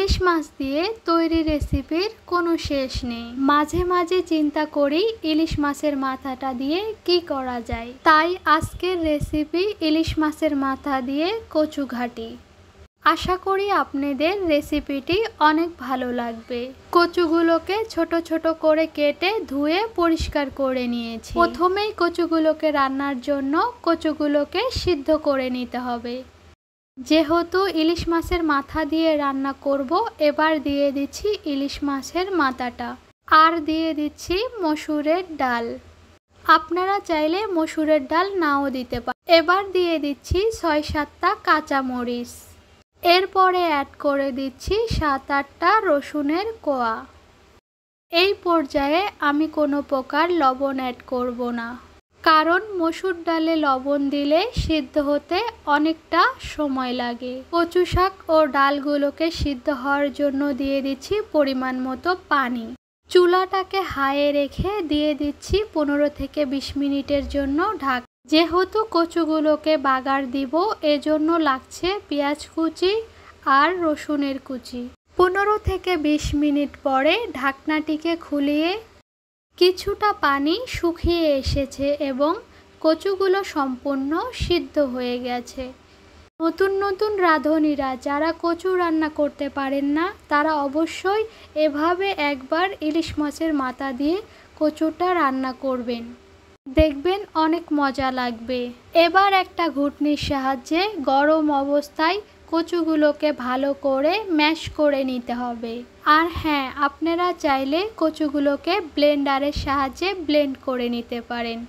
ইলিশ মাছ দিয়ে তৈরি রেসিপির কোনো শেষ নেই। মাঝে মাঝে চিন্তা করি ইলিশ মাছের মাথাটা দিয়ে কি করা যায়। তাই আজকের রেসিপি ইলিশ মাছের মাথা দিয়ে কচু ঘাটি। আশা করি আপনাদের রেসিপিটি অনেক ভালো লাগবে। কচুগুলোকে ছোট ছোট করে কেটে ধুয়ে পরিষ্কার করে নিয়েছি। প্রথমেই কচুগুলোকে রান্নার জন্য কচুগুলোকে সিদ্ধ করে নিতে হবে। যেহেতু ইলিশ মাছের মাথা দিয়ে রান্না করব, এবার দিয়ে দিচ্ছি ইলিশ মাছের মাথাটা আর দিয়ে দিচ্ছি মসুরের ডাল। আপনারা চাইলে মসুরের ডাল নাও দিতে পারেন। এবার দিয়ে দিচ্ছি 6-7টা কাঁচামরিচ। এরপরে অ্যাড করে দিচ্ছি 7-8টা রসুনের কোয়া। এই পর্যায়ে আমি কোনো প্রকার লবণ অ্যাড করব না, কারণ মসুর ডালে লবণ দিলে সিদ্ধ হতে অনেকটা সময় লাগে। কচু শাক ও ডালগুলোকে সিদ্ধ হওয়ার জন্য দিয়ে দিচ্ছি পরিমাণ মতো পানি। চুলাটাকে হাইয়ে রেখে দিয়ে দিচ্ছি 15 থেকে 20 মিনিটের জন্য ঢাক। যেহেতু কচুগুলোকে বাগার দিব, এজন্য লাগছে পেঁয়াজ কুচি আর রসুনের কুচি। 15 থেকে 20 মিনিট পরে ঢাকনাটিকে খুলিয়ে কিছুটা পানি শুকিয়ে এসেছে এবং কচুগুলো সম্পূর্ণ সিদ্ধ হয়ে গেছে। নতুন নতুন রাঁধুনিরা যারা কচু রান্না করতে পারেন না, তারা অবশ্যই এভাবে একবার ইলিশ মাছের মাথা দিয়ে কচুটা রান্না করবেন, দেখবেন অনেক মজা লাগবে। এবার একটা ঘুটনির সাহায্যে গরম অবস্থায় কচুগুলোকে ভালো করে ম্যাশ করে নিতে হবে। আর হ্যাঁ, আপনারা চাইলে কচুগুলোকে ব্লেন্ডারের সাহায্যে ব্লেন্ড করে নিতে পারেন।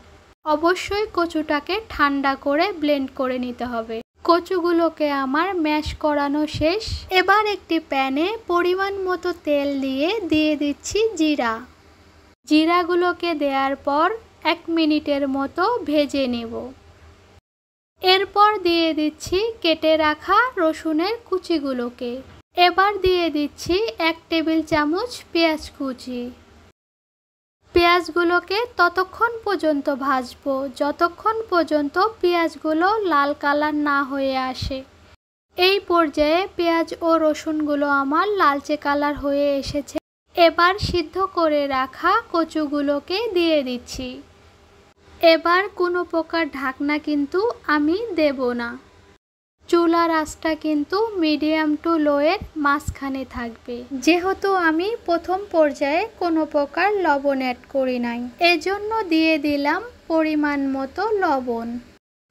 অবশ্যই কচুটাকে ঠান্ডা করে ব্লেন্ড করে নিতে হবে। কচুগুলোকে আমার ম্যাশ করানো শেষ। এবার একটি প্যানে পরিমাণ মতো তেল দিয়ে দিচ্ছি জিরা। জিরাগুলোকে দেওয়ার পর 1 মিনিটের মতো ভেজে নেব। এরপর দিয়ে দিচ্ছি কেটে রাখা রসুনের কুচিগুলোকে। এবার দিয়ে দিচ্ছি 1 টেবিল চামচ পেঁয়াজ কুচি। পেঁয়াজগুলোকে ততক্ষণ পর্যন্ত ভাজবো যতক্ষণ পর্যন্ত পেঁয়াজগুলো লাল কালার না হয়ে আসে। এই পর্যায়ে পেঁয়াজ ও রসুনগুলো আমার লালচে কালার হয়ে এসেছে। এবার সিদ্ধ করে রাখা কচুগুলোকে দিয়ে দিচ্ছি। এবার কোনো প্রকার ঢাকনা কিন্তু আমি দেব না। চুলার আঁচটা কিন্তু মিডিয়াম টু লোয়ের মাঝখানে থাকবে। যেহেতু আমি প্রথম পর্যায়ে কোনো প্রকার লবণ অ্যাড করি নাই, এজন্য দিয়ে দিলাম পরিমাণ মতো লবণ।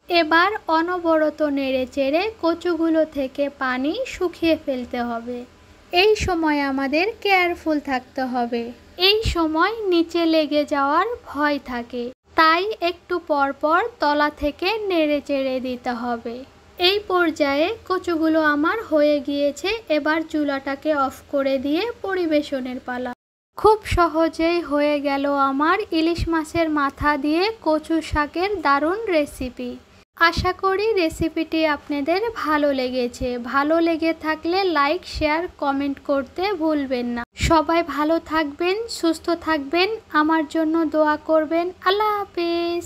এবার অনবরত নেড়ে চেড়ে কচুগুলো থেকে পানি শুকিয়ে ফেলতে হবে। এই সময় আমাদের কেয়ারফুল থাকতে হবে। এই সময় নিচে লেগে যাওয়ার ভয় থাকে, তাই একটু পরপর তলা থেকে নেড়ে চেড়ে দিতে হবে। এই পর্যায়ে কচুগুলো আমার হয়ে গিয়েছে। এবার চুলাটাকে অফ করে দিয়ে পরিবেশনের পালা। খুব সহজেই হয়ে গেল আমার ইলিশ মাছের মাথা দিয়ে কচু শাকের দারুণ রেসিপি। আশা করি রেসিপিটি আপনাদের ভালো লেগেছে। ভালো লেগে থাকলে লাইক, শেয়ার, কমেন্ট করতে ভুলবেন না। সবাই ভালো থাকবেন, সুস্থ থাকবেন, আমার জন্য দোয়া করবেন। আল্লাহ হাফেজ।